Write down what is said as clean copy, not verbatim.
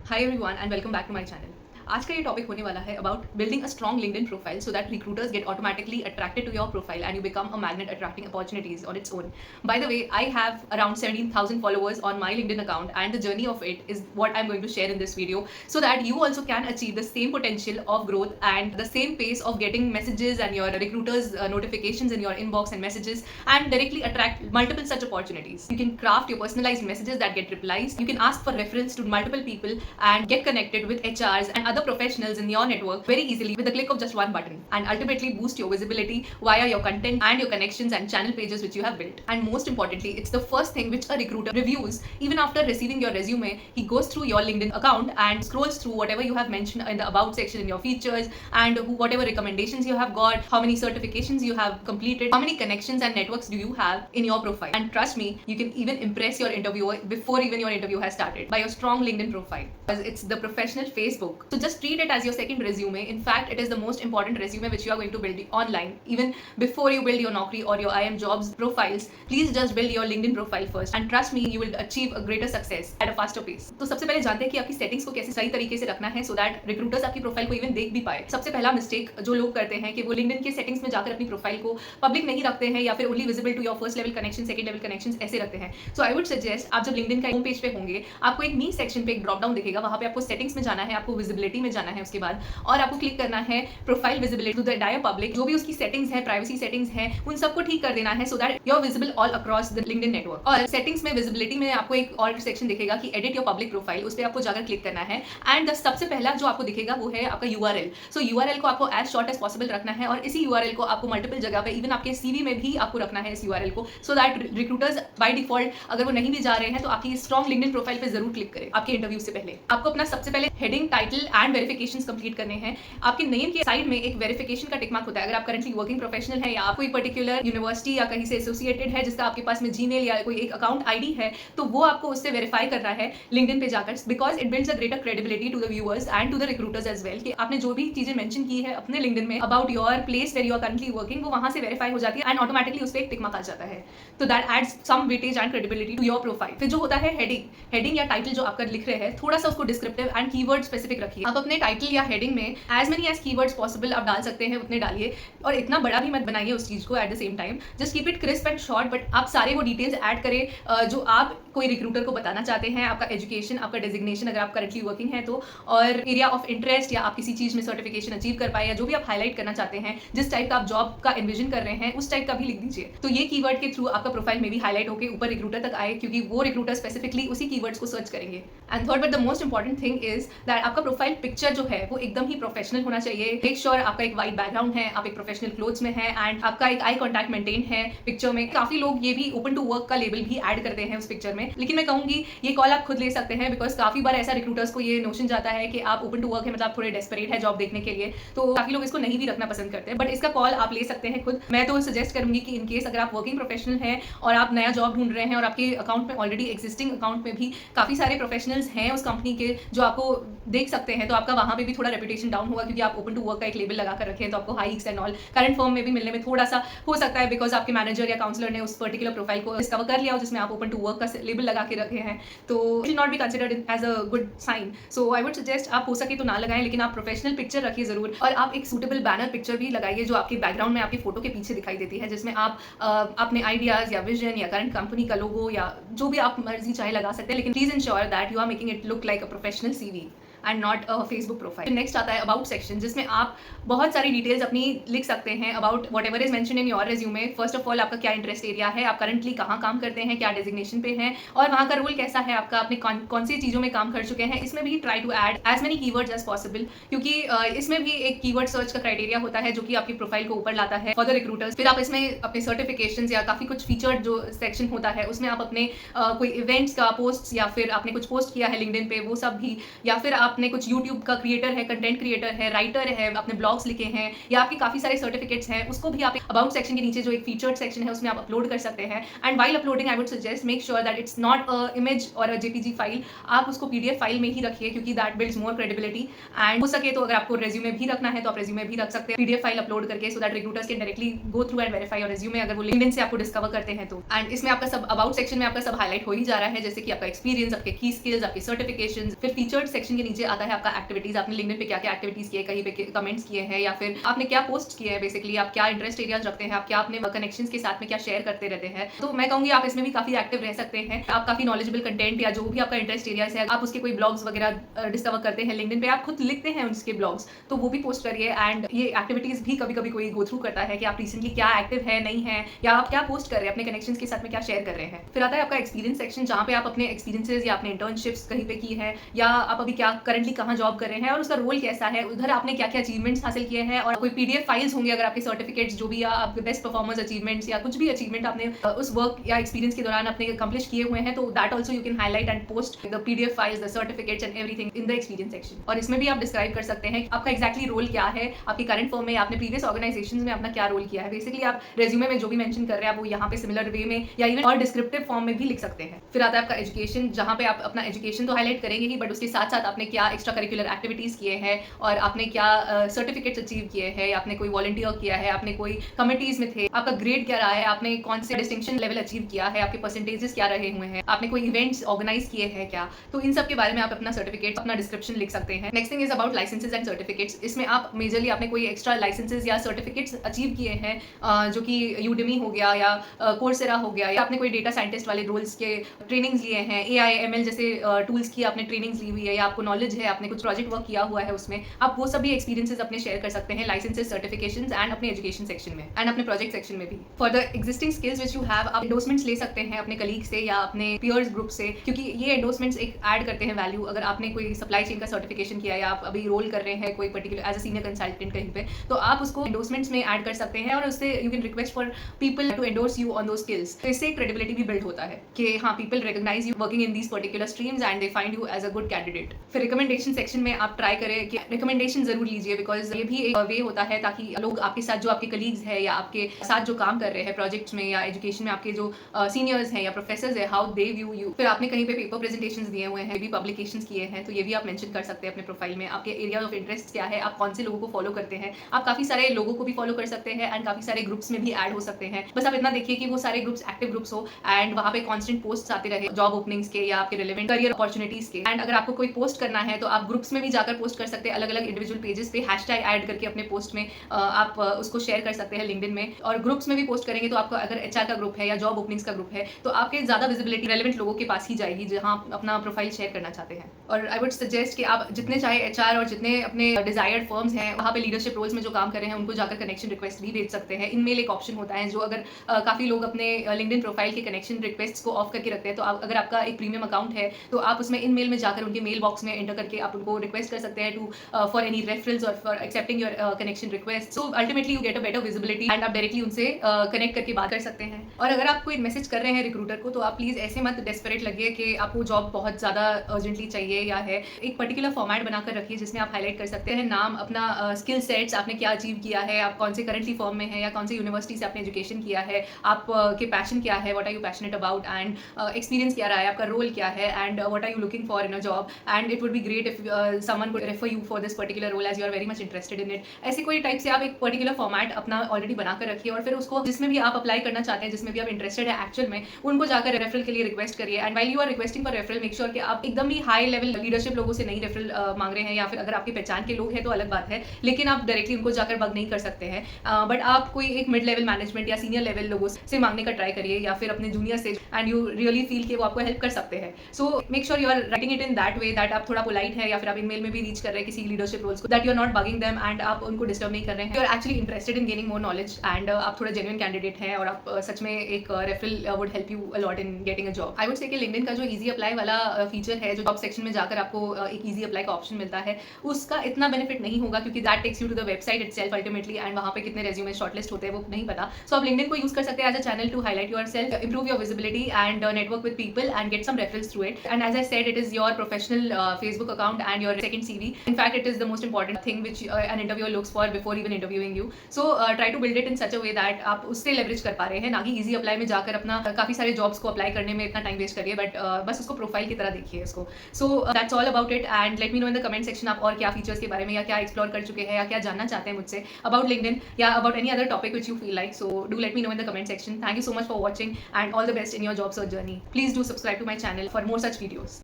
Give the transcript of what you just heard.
Hi everyone and welcome back to my channel. आज का ये टॉपिक होने वाला है about building a strong LinkedIn profile so that recruiters get automatically attracted to your profile and you become a magnet attracting opportunities on its own. By the way, I have around 17,000 followers on my LinkedIn account, and the journey of it is what I'm going to share in this video so that you also can achieve the same potential of growth and the same pace of getting messages and your recruiters notifications in your inbox and messages and directly attract multiple such opportunities. You can craft your personalized messages that get replies. You can ask for reference to multiple people and get connected with HRs and other professionals in your network very easily with the click of just one button, and ultimately boost your visibility via your content and your connections and channel pages which you have built. And most importantly, it's the first thing which a recruiter reviews. Even after receiving your resume, he goes through your LinkedIn account and scrolls through whatever you have mentioned in the about section in your features, and whatever recommendations you have got, how many certifications you have completed, how many connections and networks do you have in your profile. And trust me, you can even impress your interviewer before even your interview has started by your strong LinkedIn profile, because it's the professional Facebook. So just treat it as your second resume. In fact, it is the most important resume which you are going to build online. Even before you build your Naukri or your IM jobs profiles, please just build your LinkedIn profile first, and trust me, you will achieve a greater success at a faster pace. तो सबसे पहले जानते हैं कि आपकी settings को कैसे सही तरीके से रखना है सो दैट रिक्रूटर्स आपकी प्रोफाइल को इवन देख भी पाए. सबसे पहला मिस्टेक जो लोग करते हैं कि वो LinkedIn के सेटिंग्स में जाकर अपनी प्रोफाइल को पब्लिक नहीं रखते हैं या फिर only visible to your first level connection, second level connection ऐसे रखते हैं. सो आई वुड सजेस्ट, आप जब LinkedIn का होम पेज पे होंगे, आपको एक मी सेक्शन पे एक ड्रॉप डाउन दिखेगा. वहां पे आपको सेटिंग्स में जाना है, आपको विजिबिलिटी में जाना है उसके बाद, और आपको क्लिक करना है profile visibility to the entire public. जो भी उसकी सेटिंग्स है, प्राइवेसी सेटिंग्स है, उन सबको ठीक कर देना है so that you are visible all across the LinkedIn network. और सेटिंग्स में विजिबिलिटी में आपको एक और सेक्शन दिखेगा कि एडिट योर पब्लिक प्रोफाइल. उस पर आपको जाकर क्लिक करना है, एंड सबसे पहला जो आपको दिखेगा वो है आपका URL. सो URL को आपको एज शॉर्ट एज पॉसिबल रखना है, और इसी URL को आपको मल्टीपल जगह पे, इवन आपके CV में भी आपको रखना है इस URL को, सो दैट रिक्रूटर्स बाय डिफॉल्ट अगर वो नहीं भी जा रहे हैं तो आपकी स्ट्रॉन्ग LinkedIn प्रोफाइल पे जरूर क्लिक करें आपके इंटरव्यू से पहले. आपको अपना सबसे पहले heading, title and verifications complete करने हैं. आपके नेम के साइड में एक वेरिफिकेशन का टिक मार्क होता है. अगर आप करंटली वर्किंग प्रोफेशनल है या आप कोई पर्टिकुलर यूनिवर्सिटी या कहीं से एसोसिएटेड है जिसका आपके पास में जीमेल या कोई एक अकाउंट आईडी है, तो वो आपको उससे वेरीफाई करना है LinkedIn पे जाकर, because it builds a greater credibility to the viewers and to the recruiters as well कि आपने जो भी चीजें मेंशन की है अपने LinkedIn में about your place where you are currently working, वो वहां से वेरीफाई हो जाती है एंड ऑटोमेटिकली उस पर एक टिक मार्क आ जाता है. तो that adds some weightage and credibility to your profile. फिर जो होता है हेडिंग या टाइटल जो आपका लिख रहे हैं, थोड़ा सा उसको डिस्क्रिप्टिव एंड कीवर्ड स्पेसिफिक रखिए. आप अपने टाइटल या हेडिंग में as many as keywords possible आप डाल सकते हैं, उतने डालिए, और इतना बड़ा भी मत बनाइए उस चीज को. At the same time just keep it crisp and short, but आप सारे वो डिटेल्स ऐड करें जो आप कोई रिक्रूटर को बताना चाहते हैं. आपका एजुकेशन, आपका डेजिग्नेशन अगर आप करंटली वर्किंग है तो, और एरिया ऑफ इंटरेस्ट या आप किसी चीज में सर्टिफिकेशन अचीव कर पाए, या जो भी आप हाईलाइट करना चाहते हैं, जिस टाइप का आप जॉब का एनविजन कर रहे हैं उस टाइप का भी लिख दीजिए. तो ये कीवर्ड के थ्रू आपका प्रोफाइल में भी हाईलाइट होकर ऊपर रिक्रूटर तक आए, क्योंकि वो रिक्रूटर स्पेसिफिकली उसी कीवर्ड्स को सर्च करेंगे. And third but the most important thing is that आपका प्रोफाइल पिक्चर जो है वो एकदम ही प्रोफेशनल होना चाहिए. मेक श्योर आपका एक वाइट बैकग्राउंड है, आप एक प्रोफेशनल क्लोथ्स में है, एंड आपका एक आई कॉन्टैक्ट मेंटेन है पिक्चर में. काफी लोग ये भी ओपन टू वर्क का लेबल भी ऐड करते हैं उस पिक्चर में, लेकिन मैं कहूंगी ये कॉल आप खुद ले सकते हैं, बिकॉज काफी बार ऐसा रिक्रूटर्स को ये नोशन जाता है कि आप ओपन टू वर्क है, मतलब आप थोड़े डेस्परेट है जॉब देखने के लिए, तो काफी लोग इसको नहीं भी रखना पसंद करते हैं. बट इसका कॉल आप ले सकते हैं खुद. मैं तो सजेस्ट करूंगी कि इनकेस अगर आप वर्किंग प्रोफेशनल हैं और आप नया जॉब ढूंढ रहे हैं और आपके अकाउंट में ऑलरेडी एग्जिस्टिंग अकाउंट में भी काफी सारे प्रोफेशनल्स हैं उस कंपनी के जो आपको देख सकते हैं, तो आपका वहां पे भी थोड़ा रेपुटेशन डाउन होगा, क्योंकि आप ओपन टू वर्क का एक लेबल लगा कर रखे हैं, तो आपको hikes and all current firm में भी मिलने में थोड़ा सा हो सकता है, बिकॉज आपके मैनेजर या काउंसलर ने उस पर्टिकुलर प्रोफाइल को डिस्कवर कर लिया हो जिसमें आप ओपन टू वर्क का लेबल लगा के रखे हैं, तो it will not be considered as a good sign. So I would suggest आप हो सके तो ना लगाएं, लेकिन आप प्रोफेशनल पिक्चर रखिए जरूर, और आप एक सूटेबल बैनर पिक्चर भी लगाइए जो आपके बैकग्राउंड में आपकी फोटो के पीछे दिखाई देती है, जिसमें आप अपने आइडियाज या विजन या करंट कंपनी का लोगो या जो भी आप मर्जी चाहे लगा सकते हैं, लेकिन please ensure that you are making it look like a professional CV and not a Facebook profile. Next आता है अबाउट सेक्शन, जिसमें आप बहुत सारी डिटेल्स अपनी लिख सकते हैं about what ever is mention in your resume. First of all आपका क्या इंटरेस्ट एरिया है, आप करंटली कहाँ काम करते हैं, क्या डेजिग्नेशन पे हैं, और वहाँ का रोल कैसा है आपका, आपने कौन सी चीज़ों में काम कर चुके हैं. इसमें भी try to add as many keywords as possible, क्योंकि इसमें भी एक कीवर्ड सर्च का क्राइटेरिया होता है जो कि आपकी प्रोफाइल को ऊपर लाता है फॉर द रिक्रूटर्स. फिर आप इसमें अपने सर्टिफिकेशन या काफ़ी कुछ फीचर्ड जो सेक्शन होता है उसमें आप अपने कोई इवेंट्स का पोस्ट या फिर आपने कुछ पोस्ट किया है LinkedIn पे वो सब भी, या फिर आप आपने कुछ यूट्यूब का क्रिएटर है, कंटेंट क्रिएटर है, राइटर है, आपने ब्लॉग्स लिखे हैं या आपके काफ़ी सारे सर्टिफिकेट्स हैं, उसको भी आप अबाउट सेक्शन के नीचे जो एक फीचर्ड सेक्शन है उसमें आप अपलोड कर सकते हैं। And while uploading I would suggest make sure that it's not a image और अ जेपीजी फाइल, आप उसको पीडीएफ फाइल में ही रखिए क्योंकि that builds more credibility. And हो सके तो अगर आपको रेज्यूमे भी रखना है तो आप रेज्यूमे भी रख सकते हैं पीडीएफ फाइल अपलोड करके, सो that recruiters can directly go through and verify your resume अगर वो लिंक्डइन से आपको डिस्कवर करते हैं तो। एंड इसमें आपका सब अबाउट सेक्शन में आपका सब हाईलाइट हो ही जा रहा है, जैसे कि आपका एक्सपीरियंस, आपके की स्किल्स, आपके सर्टिफिकेशन। फिर फीचर्ड सेक्शन के नीचे आता है आपका एक्टिविटीज, आपने लिंक्डइन पे क्या क्या एक्टिविटीज किए, कहीं पे कमेंट्स किए हैं या फिर आपने क्या पोस्ट किए हैं, बेसिकली आप क्या इंटरेस्ट एरियाज रखते हैं, आप क्या अपने कनेक्शंस के साथ में क्या शेयर करते रहते हैं। तो मैं कहूंगी आप इसमें भी काफी एक्टिव रह सकते हैं। आप काफी नॉलेजेबल कंटेंट या जो भी आपका इंटरेस्ट एरियाज है, आप उसके कोई ब्लॉग्स वगैरह डिस्कवर करते हैं लिंक्डइन पे, आप खुद लिखते हैं उसके ब्लॉग्स, तो वो भी पोस्ट करिए। एंड ये एक्टिविटीज भी कभी कभी कोई गो थ्रू करता है कि आप रिसेंटली क्या एक्टिव है, नहीं है, या आप क्या पोस्ट कर रहे हैं, अपने कनेक्शंस के साथ में क्या शेयर कर रहे हैं। फिर आता है आपका एक्सपीरियंस सेक्शन, जहाँ पे आप अपने एक्सपीरियंसेस या अपने इंटर्नशिप्स कहीं पे की है या आप अभी क्या करंटली कहाँ जॉब कर रहे हैं और उसका रोल कैसा है, उधर आपने क्या क्या अचीवमेंट्स हासिल किए हैं, और कोई पीडीएफ फाइल्स होंगे अगर आपके सर्टिफिकेट्स जो भी या आपके बेस्ट परफॉर्मेंस अचीवमेंट्स या कुछ भी अचीवमेंट आपने उस वर्क या एक्सपीरियंस के दौरान आपने अकम्प्लिश किए हुए हैं, तो that also you can highlight and post the PDF files, the certificates and everything in the experience section. और इसमें भी आप डिस्क्राइब कर सकते हैं आपका एक्जैक्टली रोल क्या है, आपकी करंट फर्म में, आपने प्रीवियस ऑर्गेनाइजेशंस में अपना क्या रोल किया है। बेसिकली आप रेज्यूमे में जो भी मेंशन कर रहे हैं आप वो यहाँ पे सिमिलर वे में या इवन और डिस्क्रिप्टिव फॉर्म में भी लिख सकते हैं। फिर आता है आपका एजुकेशन, जहाँ पे आप अपना एजुकेशन तो हाईलाइट करेंगे ही, बट उसके साथ साथ आपने क्या एक्स्ट्रा करिकुलर एक्टिविटीज किए हैं और आपने क्या सर्टिफिकेट्स अचीव किए हैं, आपने कोई वॉलंटियर किया है, आपने कोई कमिटीज में थे, आपका ग्रेड क्या रहा है, आपने कौन से डिस्टिंक्शन लेवल अचीव किया है, आपके परसेंटेजेस क्या रहे हुए हैं, आपने कोई इवेंट्स ऑर्गेनाइज किए हैं क्या, तो इन सब के बारे में आप अपना सर्टिफिकेट, अपना डिस्क्रिप्शन लिख सकते हैं। Next thing is about licenses and certificates. इसमें आप मेजरली आपने कोई एक्स्ट्रा लाइसेंसेज या सर्टिफिकेट्स अचीव किए हैं, जो कि यूडेमी हो गया या कोर्सेरा हो गया, या आपने कोई डेटा साइंटिस्ट वाले रोल्स के ट्रेनिंग्स लिए हैं, एआई एमएल जैसे टूल्स की आपने ट्रेनिंग्स ली हुई है, या आपको नॉलेज है, आपने कुछ प्रोजेक्ट वर्क किया हुआ है उसमें, आप वो सभी एक्सपीरियंसेस अपने शेयर कर सकते हैं लाइसेंसेज, सर्टिफिकेशंस एंड अपने एजुकेशन सेक्शन में एंड अपने प्रोजेक्ट सेक्शन में भी। For the existing skills which you have, आप एंडोर्समेंट्स ले सकते हैं अपने कलीग से या अपने पीयर्स ग्रुप से, क्योंकि ये एंडोर्समेंट्स एक ऐड करते हैं वैल्यू। अगर आपने कोई सप्लाई चेन का सर्टिफिकेशन किया या आप अभी रोल कर रहे हैं कोई particular as a senior consultant कहीं पे, तो आप उसको एंडोर्समेंट्स में ऐड कर सकते हैं और उससे you can request for people to endorse you on दो स्किल्स। तो इससे क्रेडिबिलिटी भी बिल्ड होता है कि हाँ, people recognize you working in these particular streams and they find you as a good candidate. फिर रिकमेंडेशन सेक्शन में आप ट्राई करें कि रिकमेंडेशन जरूर लीजिए, बिकॉज ये भी एक वे होता है ताकि लोग आपके साथ, जो आपके कलीग्स है या आपके साथ जो काम कर रहे हैं प्रोजेक्ट्स में या एजुकेशन में, आपके जो सीनियर्स हैं या प्रोफेसर्स है, हाउ दे व्यू यू। फिर आपने कहीं पे पेपर प्रेजेंटेशंस दिए हुए हैं, भी पब्लिकेशंस किए हैं, तो ये भी आप मेंशन कर सकते हैं अपने प्रोफाइल में। आपके एरिया ऑफ इंटरेस्ट क्या है, आप कौन से लोगों को फॉलो करते हैं, आप काफी सारे लोगों को भी फॉलो कर सकते हैं एंड काफी सारे ग्रुप्स में भी ऐड हो सकते हैं। बस आप इतना देखिए कि वो सारे ग्रुप्स एक्टिव ग्रुप्स हो एंड वहाँ पे कॉन्स्टेंट पोस्ट आते रहे जॉब ओपनिंग्स के या आपके रिलेवेंट करियर अपॉर्चुनिटीज के। एंड अगर आपको कोई पोस्ट करना है तो आप ग्रुप्स में भी जाकर पोस्ट कर सकते हैं, अलग अलग इंडिविजुअल पेजेस पे हैशटैग ऐड करके अपने पोस्ट में आप उसको शेयर कर सकते हैं लिंक्डइन में। और ग्रुप्स में भी पोस्ट करेंगे तो आपका अगर एचआर का ग्रुप है या जॉब ओपनिंग्स का ग्रुप है तो आपके ज्यादा विजिबिलिटी रेलेवेंट लोगों के पास ही जाएगी जहां अपना प्रोफाइल शेयर करना चाहते हैं। और आई वुड सजेस्ट कि आप जितने चाहे एचआर और जितने अपने डिजायर्ड फर्म्स हैं वहाँ पे लीडरशिप रोल्स में जो काम कर रहे हैं उनको जाकर कनेक्शन रिक्वेस्ट भी भेज सकते हैं। इनमेल एक ऑप्शन होता है जो अगर काफी लोग अपने लिंक्डइन प्रोफाइल के कनेक्शन रिक्वेस्ट को ऑफ करके रखते हैं, तो अगर आपका एक प्रीमियम अकाउंट है तो आप उसमें इन मेल में जाकर उनके मेल बॉक्स में एंटर करके आप उनको रिक्वेस्ट कर सकते हैं टू फॉर एनी रेफरल्स और for accepting your connection request. So ultimately you get a better visibility and आप डायरेक्टली उनसे कनेक्ट करके बात कर सकते हैं। और अगर आप कोई मैसेज कर रहे हैं रिक्रूटर को तो आप प्लीज ऐसे मत डेस्परेट लगिए कि आपको जॉब बहुत ज्यादा अर्जेंटली चाहिए या है। एक पर्टिकुलर फॉर्मेट बनाकर रखिए जिसमें आप हाईलाइट कर सकते हैं नाम, अपना स्किल सेट्स, आपने क्या अचीव किया है, आप कौन से करंटली फॉर्म में है या कौन से यूनिवर्सिटी से आपने एजुकेशन किया है, आप के पैशन क्या है, what are you passionate about, and experience क्या रहा है, आपका रोल क्या है, and what are you looking for in a job, and it would be great if someone could refer you for this particular role as you are very much interested in it. ऐसे कोई type से आप एक particular format अपना already बनाकर रखिए और फिर उसको जिसमें भी आप अप्लाई करना चाहते हैं, जिसमें भी आप इंटरेस्टेड है एक्चुअल में, उनको जाकर रेफरल के लिए रिक्वेस्ट करिए। And while you are requesting for referral make sure कि आप एकदम ही हाई लेवल लीडरशिप लोगों से नहीं रेफरल मांग रहे हैं, या फिर अगर आपकी पहचान के लोग हैं तो अलग बात है, लेकिन आप डायरेक्टली उनको जाकर बग नहीं कर सकते हैं। बट आप कोई एक मिड लेवल मैनेजमेंट या सीनियर लेवल लोगों से मांगने का ट्राई करिए या फिर अपने जूनियर से, एंड यू रियली फील कि वो आपको हेल्प कर सकते हैं। So make sure you are writing it in that way that आप थोड़ा पोलाइट है, या फिर आप ईमेल में भी रीच कर रहे हैं किसी लीडरशिप रोल्स को, that you are not bugging them and आप उनको डिस्टर्ब नहीं कर रहे हैं, you are actually interested in gaining more knowledge and आप थोड़ा जेन्युइन कैंडिडेट हैं और आप सच में में एक referral would help you a lot in getting a job. I would say कि लिंक्डइन का जो ईजी अप्लाई वाला फीचर है, जो जॉब सेक्शन में जाकर आपको एक ईजी अप्लाई का ऑप्शन मिलता है, उसका इतना बेनिफिट नहीं होगा क्योंकि that takes you to the website itself ultimately, and वहाँ पे कितने रेज्यूमे शॉर्टलिस्ट होते हैं वो नहीं पता। सो आप लिंक्डइन को यूज कर सकते हैं as a channel to highlight yourself, improve your visibility and network with people and get some referrals through it. And as I said, it is your professional Facebook account and your second CV. In fact, it is the most important thing which an interviewer looks for before even interviewing you. So try to build it in such a way that आप उससे leverage कर पा रहे हैं, ना कि easy apply में जाकर अपना काफी सारे jobs को apply करने में इतना time waste करिए, but बस उसको profile की तरह देखिए इसको. So that's all about it, and let me know in the comment section आप और क्या features के बारे में या क्या explore कर चुके हैं या क्या जानना चाहते हैं मुझसे about LinkedIn या about any other topic which you feel like. So do let me know in the comment section. Thank you so much for watching and all the best in your job search journey. Please do subscribe to my channel for more such videos.